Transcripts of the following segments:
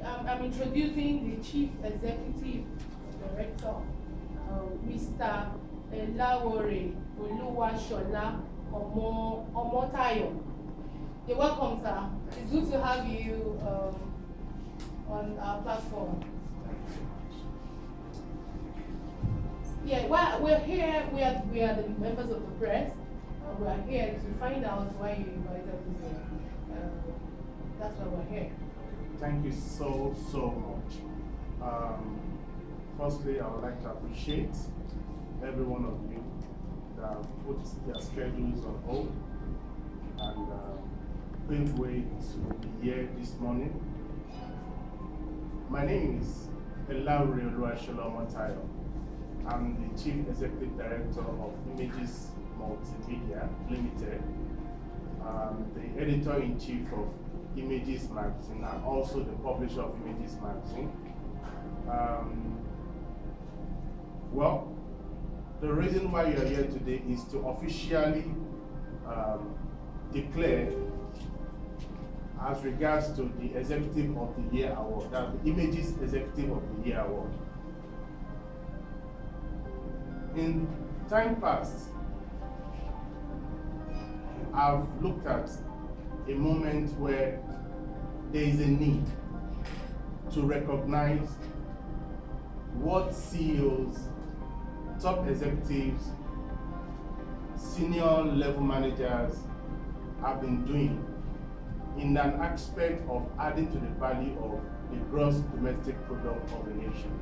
I'm introducing the Chief Executive Director, Mr. Elawore Oluwashola Omotayo. You're welcome, sir. It's good to have you on our platform. Yeah, well, we're here. We are the members of the press. We are here to find out why you invited us here. That's why we're here. Thank you so much. Firstly, I would like to appreciate every one of you that have put their schedules on hold and paved way to be here this morning. My name is Elawore Oluwashola Omotayo. I'm the Chief Executive Director of Emages Multimedia Limited. I'm the Editor-in-Chief of Emages Magazine and also the publisher of Emages Magazine. Well, the reason why you are here today is to officially declare as regards to the Executive of the Year Award, that's the Emages Executive of the Year Award. In time past, I've looked at a moment where there is a need to recognize what CEOs, top executives, senior level managers have been doing in an aspect of adding to the value of the gross domestic product of the nation.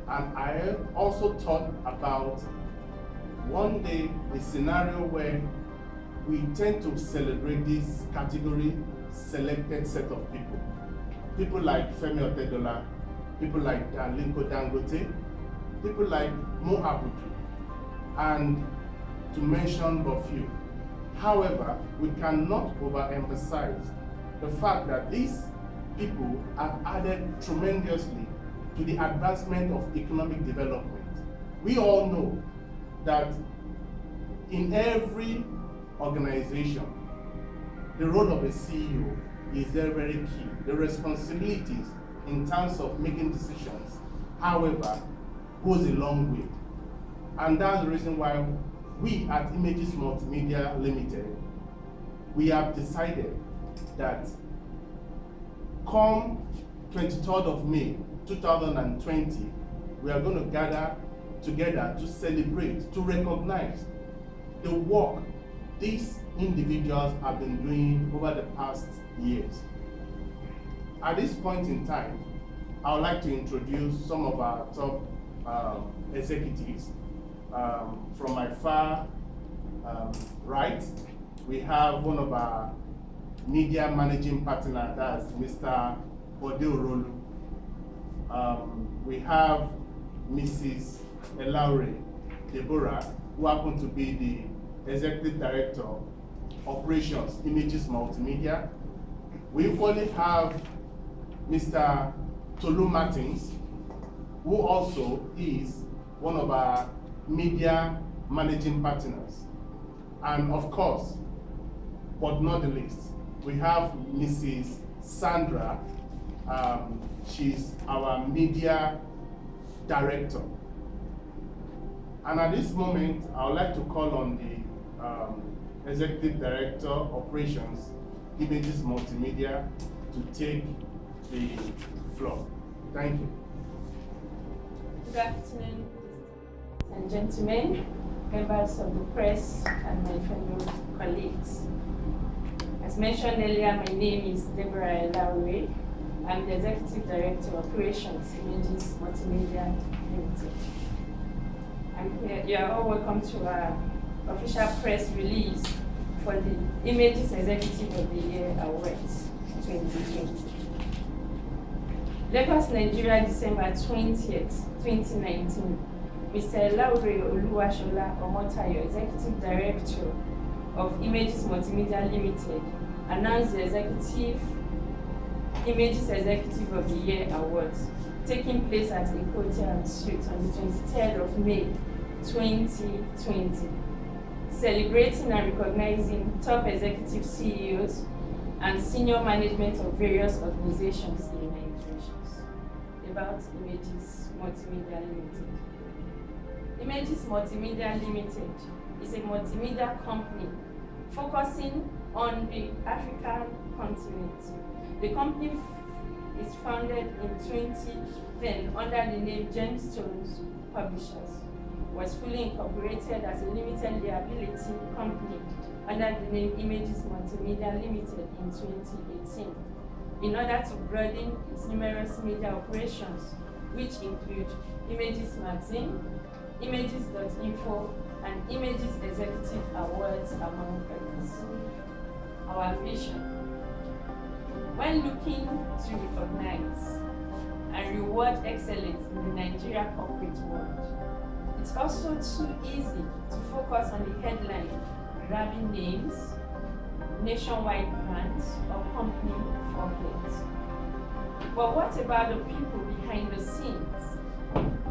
And I also thought about one day a scenario where we tend to celebrate this category selected set of people. People like Femi Otedola, people like Aliko Dangote, people like Mo Abudu, and to mention but few. However, we cannot overemphasize the fact that these people have added tremendously to the advancement of economic development. We all know that in every organization, the role of a CEO is very key. The responsibilities in terms of making decisions, however, goes a long way. And that's the reason why we at Emages Multimedia Limited, we have decided that come 23rd of May 2020, we are going to gather together to celebrate, to recognize the work these individuals have been doing over the past years. At this point in time, I would like to introduce some of our top executives. From my far right, we have one of our media managing partners, that's Mr. Bode Orolu. We have Mrs. Elawore Deborah, who happens to be the Executive Director, Operations, Emages Multimedia. We equally have Mr. Tolu Martins, who also is one of our media managing partners. And of course, but not the least, we have Mrs. Sandra. She's our media director. And at this moment, I would like to call on the Executive Director, Operations, Emages Multimedia, to take the floor. Thank you. Good afternoon, ladies and gentlemen, members of the press, and my fellow colleagues. As mentioned earlier, my name is Deborah Elawore. I'm the Executive Director of Operations, Emages Multimedia Limited. I'm here. You are all welcome to our official press release for the Emages Executive of the Year Awards 2020. Lagos, Nigeria, December 20th, 2019. Mr. Elawore Oluwashola Omotayo, Executive Director of Emages Multimedia Limited, announced the Emages Executive of the Year Awards, taking place at a hotel and suite on the 23rd of May 2020, celebrating and recognizing top executive CEOs and senior management of various organizations in the United Nations. About Emages Multimedia Limited. Emages Multimedia Limited is a multimedia company focusing on the African continent. The company is founded in 2010 under the name Gemstones Publishers, was fully incorporated as a limited liability company under the name Emages Multimedia Limited in 2018 in order to broaden its numerous media operations, which include Emages Magazine, Images.info, and Images Executive Awards, among others. Our vision. When looking to recognize and reward excellence in the Nigeria corporate world, it's also too easy to focus on the headline, grabbing names, nationwide brands, or company foreheads. But what about the people behind the scenes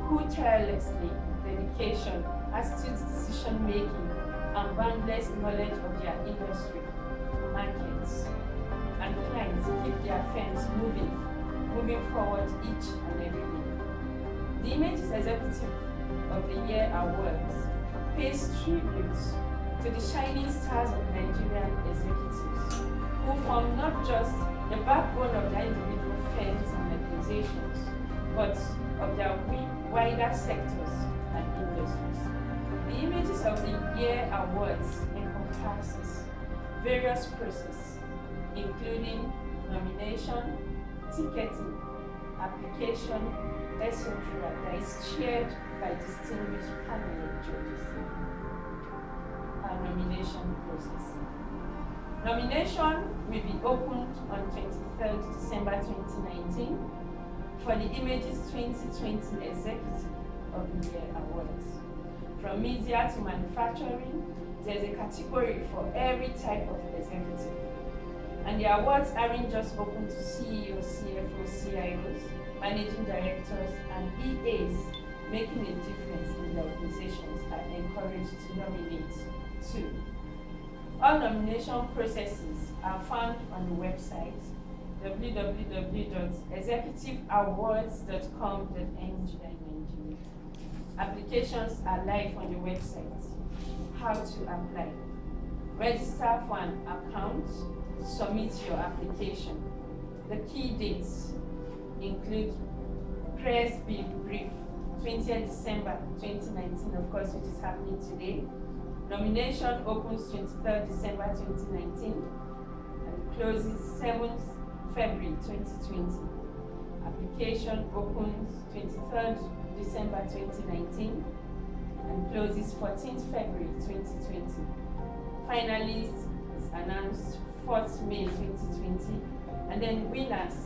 who tirelessly, dedication, astute decision making, and boundless knowledge of their industry, markets, and clients keep their firms moving forward each and every day? The Images Executive of the Year Awards pays tribute to the shining stars of Nigerian executives who form not just the backbone of their individual firms and organizations, but of their wider sectors and industries. The Images of the Year Awards encompasses various processes, including nomination, ticketing, application, etc., that is chaired by distinguished panel of judges. Our nomination process. Nomination will be opened on 23rd December 2019 for the Images 2020 Executive of the Year Awards. From media to manufacturing, there's a category for every type of executive. And the awards aren't just open to CEOs, CFOs, CIOs, managing directors, and EAs making a difference in their organizations are encouraged to nominate too. All nomination processes are found on the website www.executiveawards.com.ng. Applications are live on the website. How to apply? Register for an account, submit your application. The key dates include press brief, 20th December 2019, of course, which is happening today. Nomination opens 23rd December 2019 and closes 7th February 2020. Application opens 23rd December 2019 and closes 14th February 2020. Finalists is announced 4th May 2020, and then winners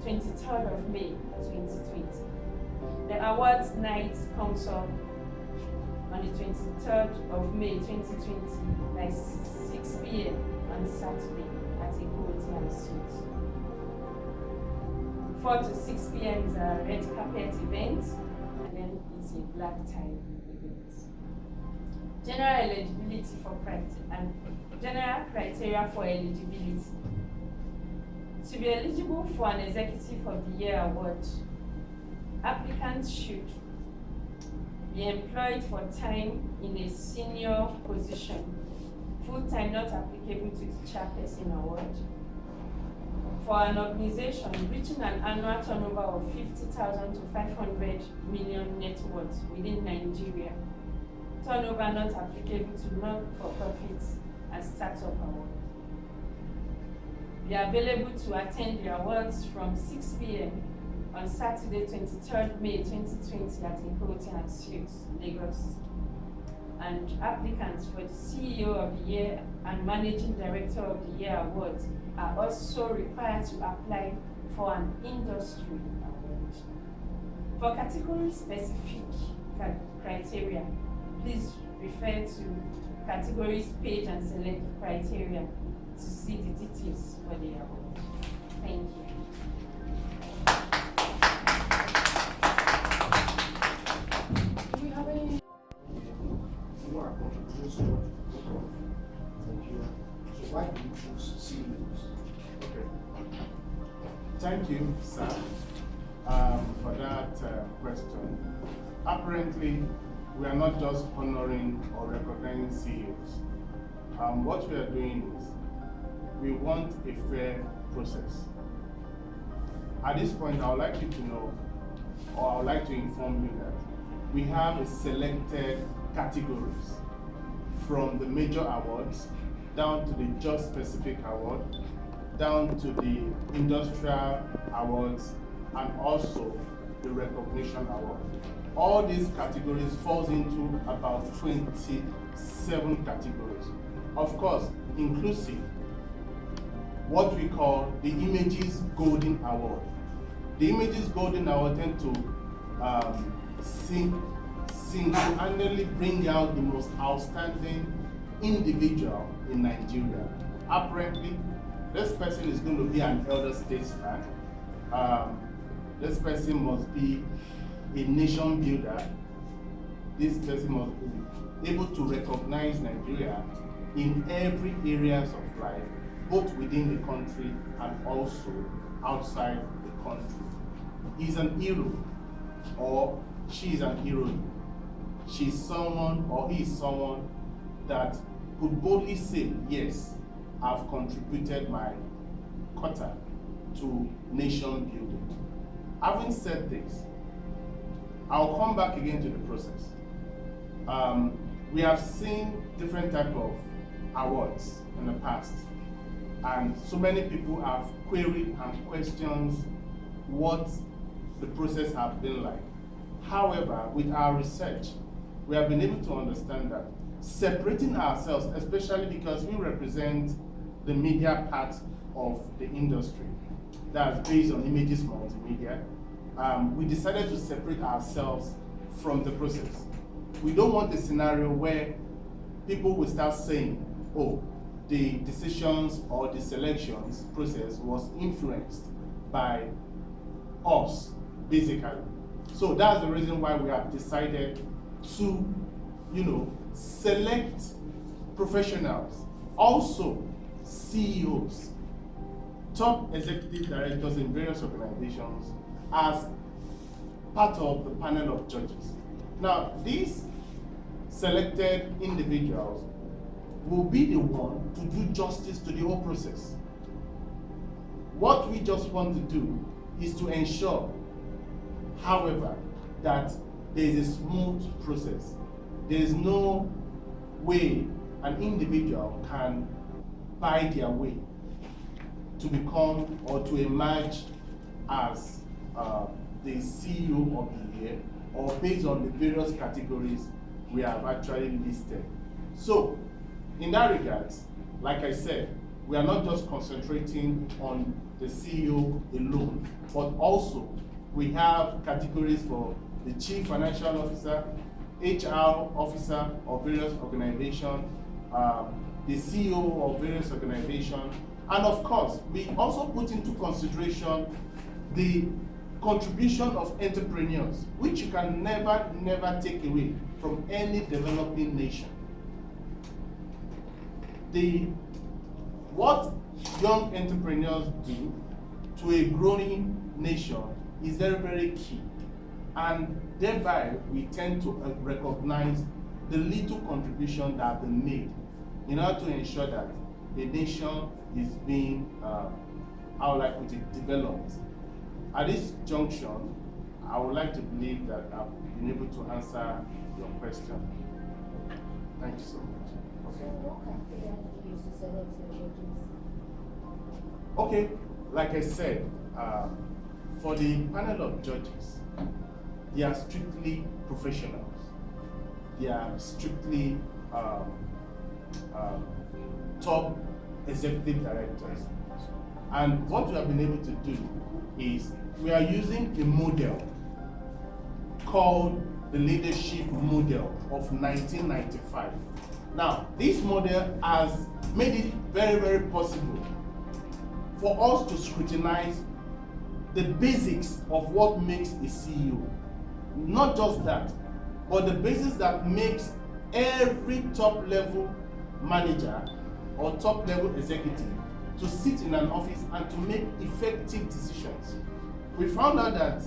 23rd of May 2020. The awards night comes up on the 23rd of May 2020 by 6 p.m. on Saturday at a hotel and suite. 4 to 6 p.m. is a red carpet event, and then it's a black tie event. General eligibility for and general criteria for eligibility. To be eligible for an Executive of the Year award, applicants should be employed for time in a senior position, full-time not applicable to the chairperson award, for an organization reaching an annual turnover of 50,000 to 500 million net worth within Nigeria, turnover not applicable to non-for-profits and startup awards. Be available to attend the awards from 6 p.m. on Saturday, 23rd May 2020 at Emages and Suites, Lagos. And applicants for the CEO of the Year and Managing Director of the Year awards are also required to apply for an industry award. For category-specific criteria, please refer to categories page and select criteria to see the details for the award. Thank you. Do we have any? Who are contributions to Nigeria? So why do you choose CEOs? Okay. Thank you, sir, for that question. Apparently, we are not just honoring or recognizing CEOs. What we are doing is we want a fair process. At this point, I would like you to know, or I would like to inform you that we have a selected categories from the major awards down to the Just Specific Award, down to the Industrial Awards, and also the Recognition Award. All these categories falls into about 27 categories. Of course, inclusive what we call the Emages Golden Award. The Emages Golden Award tend to single-handedly bring out the most outstanding individual in Nigeria. Apparently, this person is going to be an elder statesman. This person must be a nation builder. This person must be able to recognize Nigeria in every areas of life, both within the country and also outside the country. He's an hero, or she is an heroine. She's someone, or he is someone that could boldly say, yes, I've contributed my quota to nation building. Having said this, I'll come back again to the process. We have seen different type of awards in the past, and so many people have queried and questioned what the process has been like. However, with our research, we have been able to understand that separating ourselves, especially because we represent the media part of the industry that's based on Images Multimedia, we decided to separate ourselves from the process. We don't want a scenario where people will start saying, oh, the decisions or the selections process was influenced by us, basically. So that's the reason why we have decided to, select professionals, also CEOs, top executive directors in various organizations as part of the panel of judges. Now, these selected individuals will be the one to do justice to the whole process. What we just want to do is to ensure, however, that there is a smooth process. There is no way an individual can buy their way to become or to emerge as the CEO of the year, or based on the various categories we have actually listed. So, in that regard, like I said, we are not just concentrating on the CEO alone, but also we have categories for the Chief Financial Officer, HR Officer of various organizations, the CEO of various organizations, and of course, we also put into consideration the contribution of entrepreneurs, which you can never take away from any developing nation. What young entrepreneurs do to a growing nation is very key, and thereby we tend to recognize the little contribution that have been made in order to ensure that the nation is being, how would I put it, developed. At this junction, I would like to believe that I've been able to answer your question. Thank you so much. So what criteria did you use to select your judges? Okay, like I said, for the panel of judges, they are strictly professionals. They are strictly top executive directors. And what we have been able to do is we are using a model called the Leadership Model of 1995. Now, this model has made it very possible for us to scrutinize the basics of what makes a CEO. Not just that, but the basics that makes every top level manager or top level executive to sit in an office and to make effective decisions. We found out that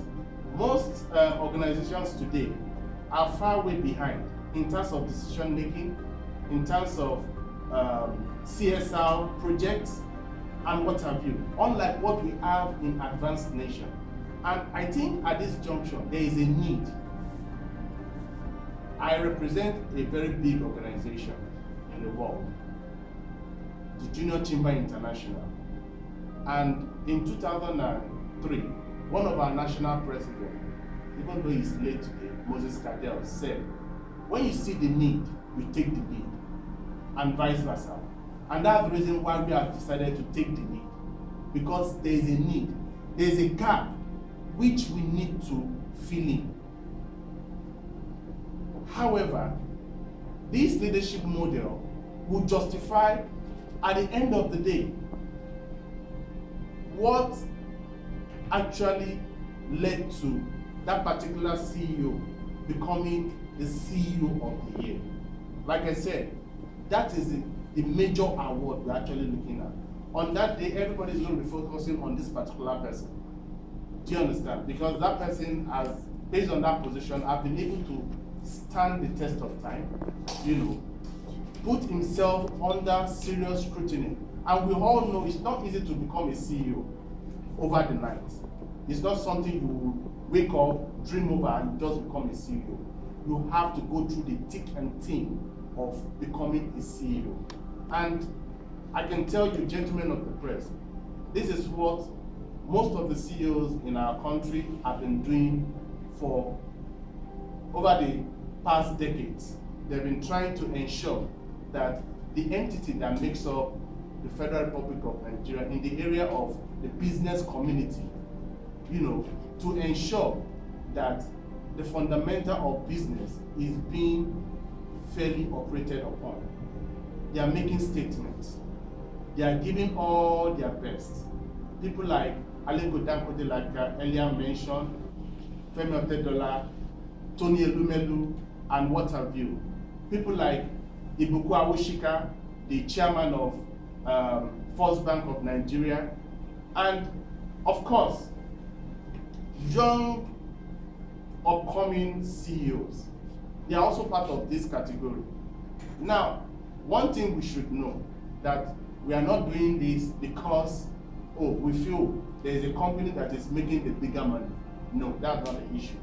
most organizations today are far way behind in terms of decision making, in terms of CSR projects, and what have you, unlike what we have in advanced nations. And I think at this junction, there is a need. I represent a very big organization in the world, the Junior Chamber International. And in 2003, one of our national presidents, even though he's late today, Moses Cadell, said, when you see the need, you take the lead, and vice versa. And that's the reason why we have decided to take the lead, because there is a need, there is a gap which we need to fill in. However, this leadership model will justify, at the end of the day, what actually led to that particular CEO becoming the CEO of the year. Like I said, that is the major award we're actually looking at. On that day, everybody's going to be focusing on this particular person. Do you understand? Because that person has, based on that position, have been able to stand the test of time, put himself under serious scrutiny. And we all know it's not easy to become a CEO over the night. It's not something you wake up, dream over, and just become a CEO. You have to go through the thick and thin of becoming a CEO. And I can tell you, gentlemen of the press, this is what most of the CEOs in our country have been doing for over the past decades. They've been trying to ensure that the entity that makes up the Federal Republic of Nigeria in the area of the business community, to ensure that the fundamental of business is being fairly operated upon. They are making statements. They are giving all their best. People like Aliko Dangote, like earlier mentioned, Femi Otedola, Tony Elumelu, and what have you. People like Ibuku Awoshika, the chairman of First Bank of Nigeria, and of course, young upcoming CEOs. They are also part of this category. Now, one thing we should know, that we are not doing this because, we feel there is a company that is making the bigger money. No, that's not the issue.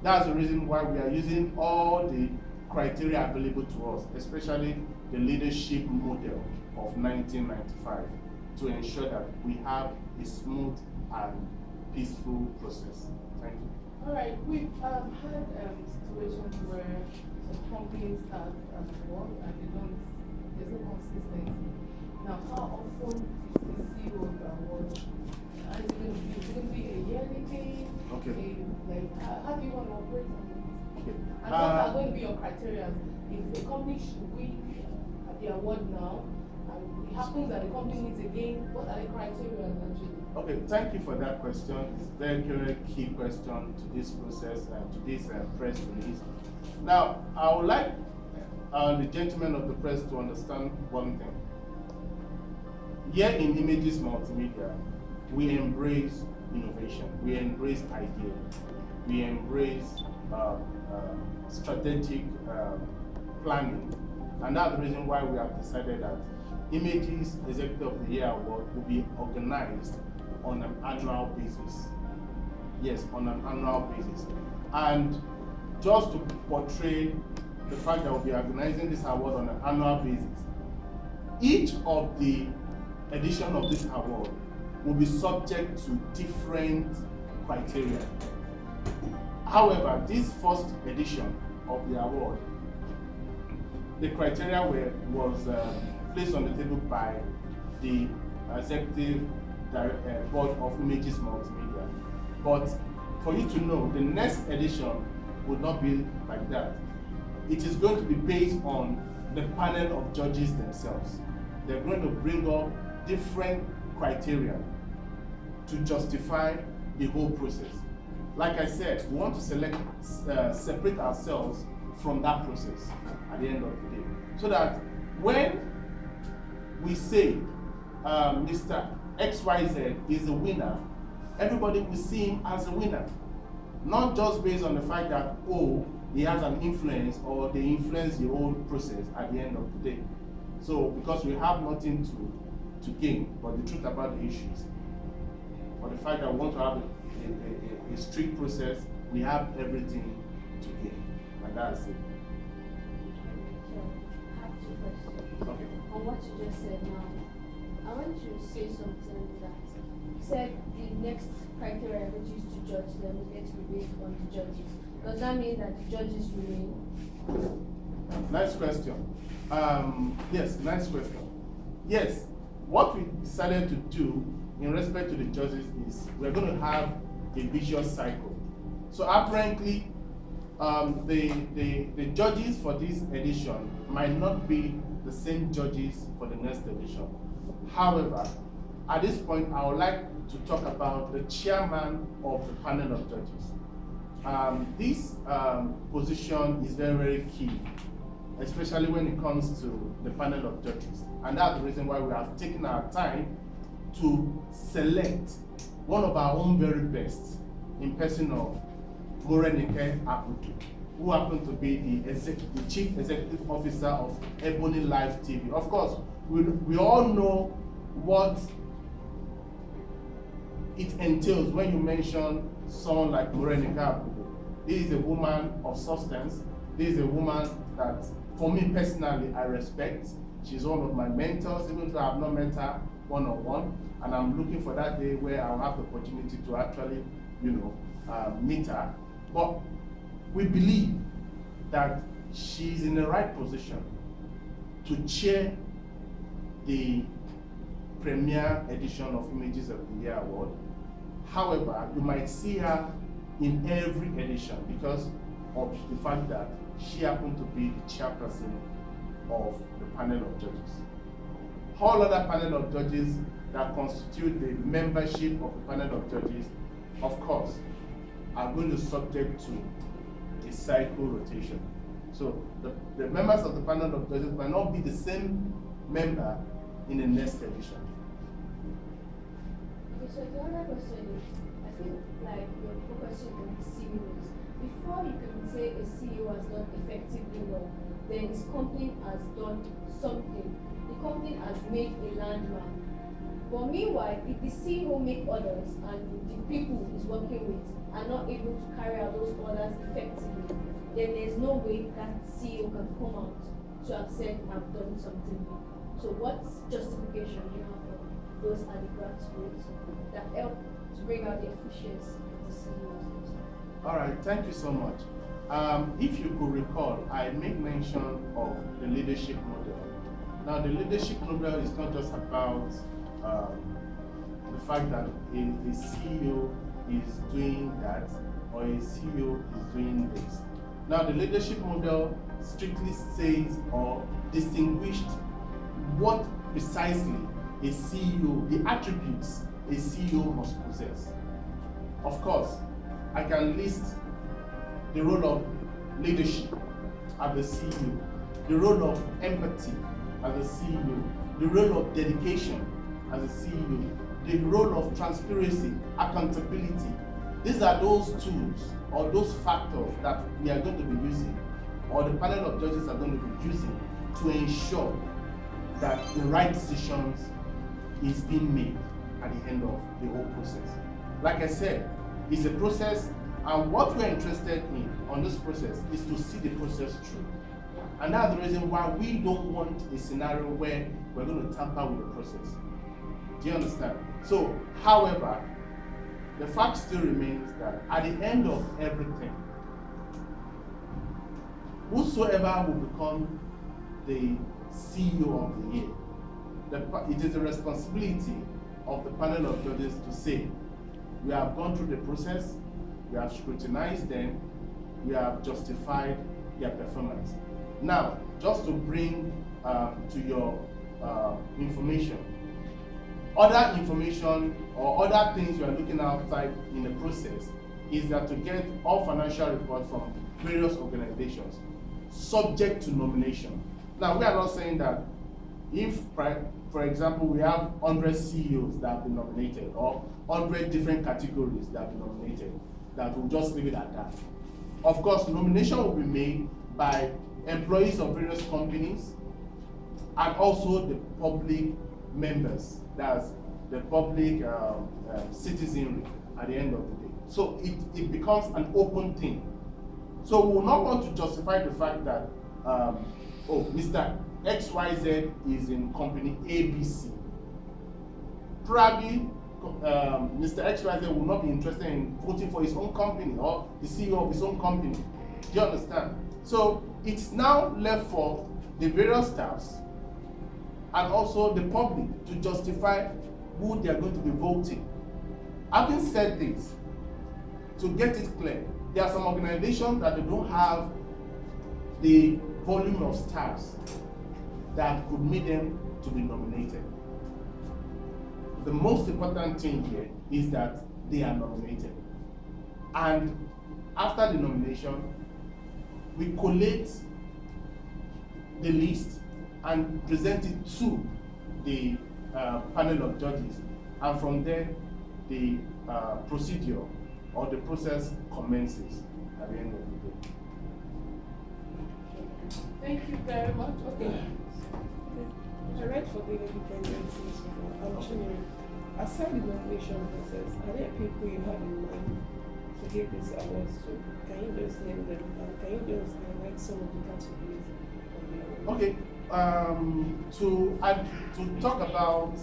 That's the reason why we are using all the criteria available to us, especially the leadership model of 1995, to ensure that we have a smooth and peaceful process. Thank you. All right, we've had situations where some companies have won and there's no consistency. Now, how often is the CEO of the award? Is it going to be a yearly thing? Okay. How do you want to operate on it? Okay. And what are going to be your criteria? If a company should win the award now, and it happens that the company wins again, what are the criteria actually? Okay, thank you for that question. It's a very, very key question to this process and to this press release. Now, I would like the gentlemen of the press to understand one thing. Here in Emages Multimedia, we embrace innovation, we embrace ideas, we embrace strategic planning. And that's the reason why we have decided that Emages Executive of the Year Award will be organized on an annual basis. Yes, on an annual basis. And just to portray the fact that we'll be organizing this award on an annual basis, each of the edition of this award will be subject to different criteria. However, this first edition of the award, the criteria was placed on the table by the executive board of Emages Multimedia. But for you to know, the next edition would not be like that. It is going to be based on the panel of judges themselves. They're going to bring up different criteria to justify the whole process. Like I said, we want to separate ourselves from that process at the end of the day. So that when we say Mr. XYZ is a winner, everybody will see him as a winner. Not just based on the fact that, oh, he has an influence or they influence the whole process at the end of the day. So, because we have nothing to gain, but the truth about the issues, or the fact that we want to have a strict process, we have everything to gain. And that's it. So, I have two questions. Okay. On what you just said now, I want to say something that you said the next criteria that used to judge them is going to be based on the judges. Does that mean that the judges remain? Nice question. Yes, nice question. Yes, what we decided to do in respect to the judges is we're going to have a vicious cycle. So apparently, the judges for this edition might not be the same judges for the next edition. However, at this point, I would like to talk about the chairman of the panel of judges. This position is very, very key, especially when it comes to the panel of judges. And that's the reason why we have taken our time to select one of our own very best in person of Morenike Abudu, who happened to be the Chief Executive Officer of Ebony Live TV. Of course, we all know what it entails when you mention someone like Morenike Abudu. This is a woman of substance. This is a woman that, for me personally, I respect. She's one of my mentors, even though I have not met her one-on-one. And I'm looking for that day where I'll have the opportunity to actually, meet her. But we believe that she's in the right position to chair the premier edition of Images of the Year Award. However, you might see her in every edition because of the fact that she happened to be the chairperson of the panel of judges. All other panel of judges that constitute the membership of the panel of judges, of course, are going to subject to a cycle rotation. So the members of the panel of judges might not be the same member in the next edition. Okay, so the other question is, I feel like you're focusing on the CEOs. Before you can say a CEO has done effectively well, then his company has done something. The company has made a landmark. But meanwhile, if the CEO make orders and the people he's working with are not able to carry out those orders effectively, then there's no way that CEO can come out to have said, I've done something. So what justification do you have for those are the grassroots that help to bring out the efficiency of the CEOs? All right, thank you so much. If you could recall, I made mention of the leadership model. Now, the leadership model is not just about the fact that a CEO is doing that or a CEO is doing this. Now, the leadership model strictly says or distinguished what precisely a CEO, the attributes a CEO must possess. Of course, I can list the role of leadership as the CEO, the role of empathy as the CEO, the role of dedication as a CEO, the role of transparency, accountability. These are those tools or those factors that we are going to be using, or the panel of judges are going to be using to ensure that the right decisions is being made at the end of the whole process. Like I said, it's a process, and what we're interested in on this process is to see the process through. And that's the reason why we don't want a scenario where we're going to tamper with the process. Do you understand? So, however, the fact still remains that at the end of everything, whosoever will become the CEO of the year, it is the responsibility of the panel of judges to say, we have gone through the process, we have scrutinized them, we have justified their performance. Now, just to bring to your information, other information or other things we are looking outside in the process is that to get all financial reports from various organizations subject to nomination. Now, we are not saying that if, for example, we have 100 CEOs that have been nominated, or 100 different categories that have been nominated, that will just leave it at that. Of course, nomination will be made by employees of various companies and also the public members, that's the public citizenry at the end of the day. So it becomes an open thing. So we will not want to justify the fact that, oh, Mr. XYZ is in company ABC. Probably Mr. XYZ will not be interested in voting for his own company or the CEO of his own company. Do you understand? So it's now left for the various staffs and also the public to justify who they are going to be voting. Having said this, to get it clear, there are some organizations that they don't have the volume of staffs that could make them to be nominated. The most important thing here is that they are nominated. And after the nomination, we collate the list and present it to the panel of judges. And from there, the procedure or the process commences at the end of the day. Thank you very much. Okay. I read for the independencies before. I'm genuine. Aside the nomination process, are there people you have in mind to give these awards to? Can you just name them? And can you just highlight some of the categories of the award? Okay. To talk about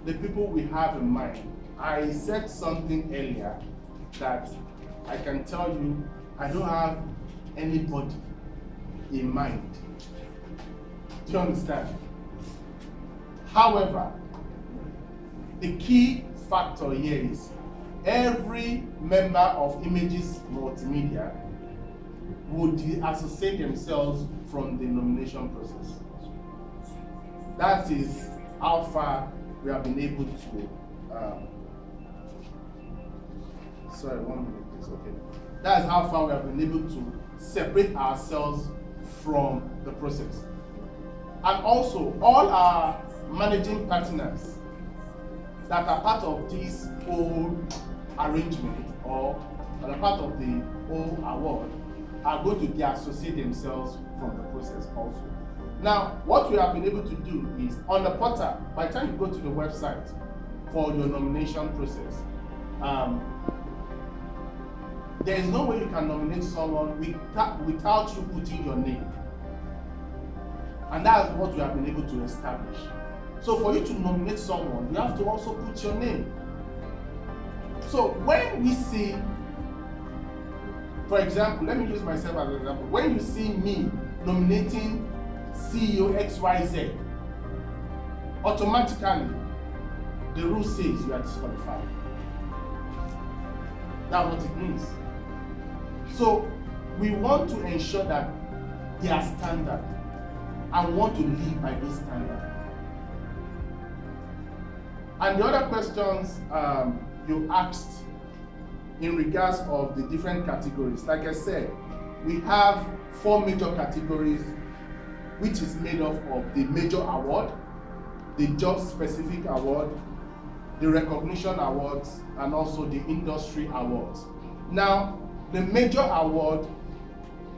the people we have in mind, I said something earlier that I can tell you I don't have anybody in mind. Do you understand? However, the key factor here is every member of Emages Multimedia would associate themselves from the nomination process. That is how far we have been able to sorry, 1 minute please, okay. That is how far we have been able to separate ourselves from the process. And also, all our managing partners that are part of this whole arrangement or are part of the whole award are going to de-associate themselves from the process also. Now, what we have been able to do is, on the portal, by the time you go to the website for your nomination process, there is no way you can nominate someone without you putting your name. And that's what we have been able to establish. So for you to nominate someone, you have to also put your name. So when we see, for example, let me use myself as an example. When you see me nominating CEO XYZ, automatically the rule says you are disqualified. That's what it means. So we want to ensure that they are standard and want to live by those standards. And the other questions you asked in regards of the different categories, like I said, we have 4 major categories, which is made up of the major award, the job-specific award, the recognition awards, and also the industry awards. Now, the major award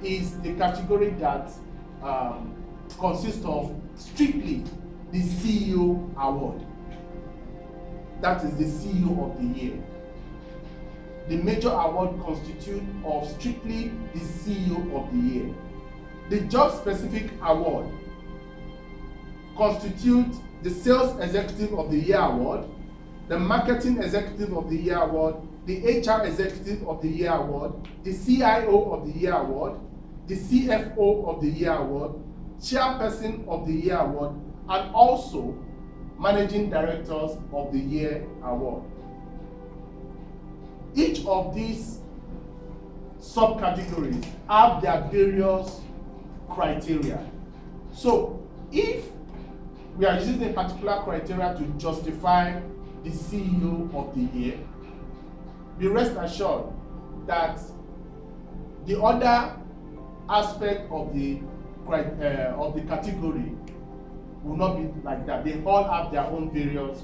is the category that consists of strictly the CEO award. That is the CEO of the year. The major award constitutes of strictly the CEO of the year. The job-specific award constitutes the Sales Executive of the Year award, the Marketing Executive of the Year award, the HR Executive of the Year award, the CIO of the Year award, the CFO of the Year award, Chairperson of the Year award, and also Managing Directors of the Year award. Each of these subcategories have their various criteria. So if we are using a particular criteria to justify the CEO of the year, be rest assured that the other aspect of the category will not be like that. They all have their own various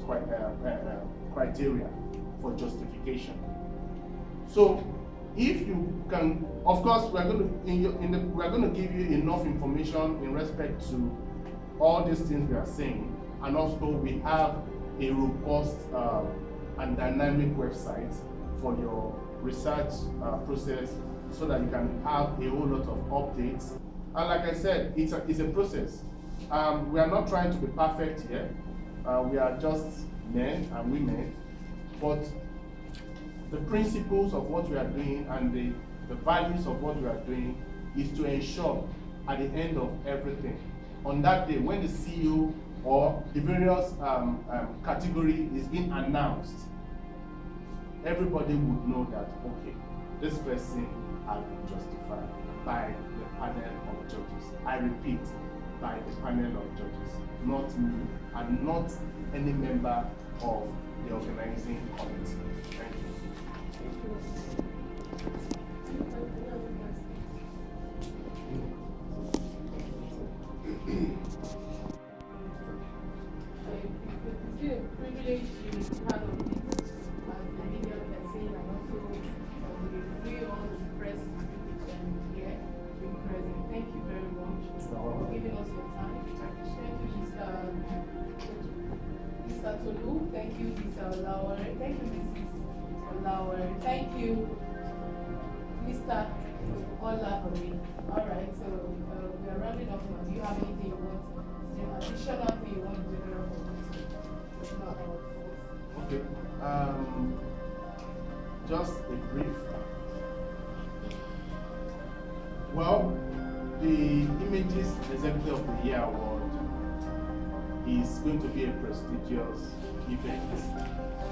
criteria for justification. So, if you can, of course, we're going to give you enough information in respect to all these things we are saying, and also we have a robust and dynamic website for your research process, so that you can have a whole lot of updates. And like I said, it's a process. We are not trying to be perfect here. We are just men and women, but the principles of what we are doing and the values of what we are doing is to ensure at the end of everything, on that day when the CEO or the various category is being announced, everybody would know that, okay, this person has been justified by the panel of judges. I repeat, by the panel of judges, not me and not any member of the organizing committee. Thank you. It's been a privilege to be part of this as the media person, and also we all the press here being present. Thank you very much for giving us your time. Thank you, Mr. Tolu. Thank you, Mr. Lauer. Thank you, Mrs. Lauer. Thank you, Mr. Olahori. All right, so we are rounding off now. Do you have anything you want? Additional thing you want to general public? It's not our fault. Okay. Just a brief. Well, the Images Executive of the Year Award is going to be a prestigious event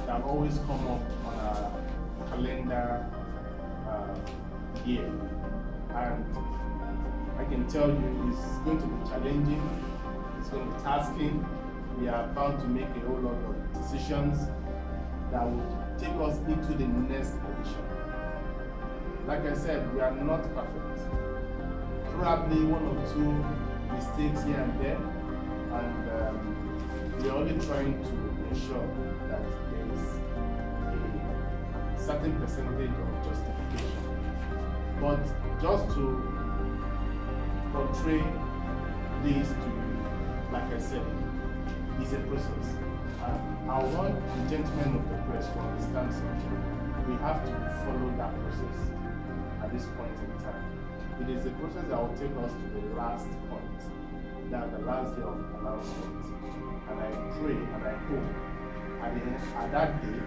that always come up on a calendar year, and I can tell you it's going to be challenging, it's going to be tasking. We are bound to make a whole lot of decisions that will take us into the next edition. Like I said, we are not perfect. Probably one or two mistakes here and there, and we are only trying to ensure that there is a certain percentage of justification. But just to portray this to you, like I said, is a process. I want the gentlemen of the press to understand something. We have to follow that process at this point in time. It is a process that will take us to the last point, that the last day of announcement. And I pray and I hope at that day,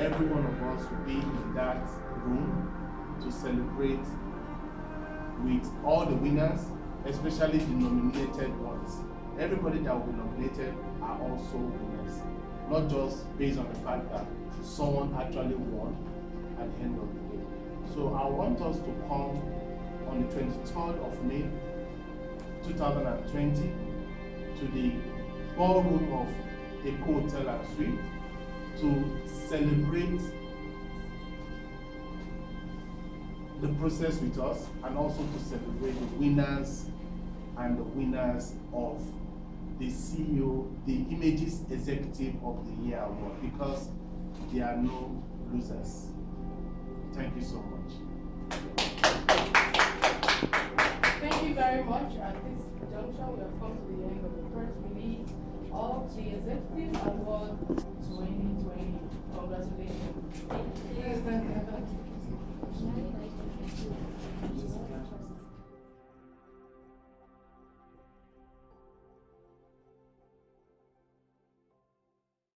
every one of us will be in that room to celebrate with all the winners, especially the nominated ones. Everybody that will be nominated are also winners, not just based on the fact that someone actually won at the end of the day. So I want us to come on the 23rd of May 2020 to the ballroom of Eco Hotel and Suite to celebrate the process with us, and also to celebrate the winners and the winners of the CEO, the Images Executive of the Year Award, because there are no losers. Thank you so much. Thank you very much. At this juncture, we have come to the end of the first release of the Executive Award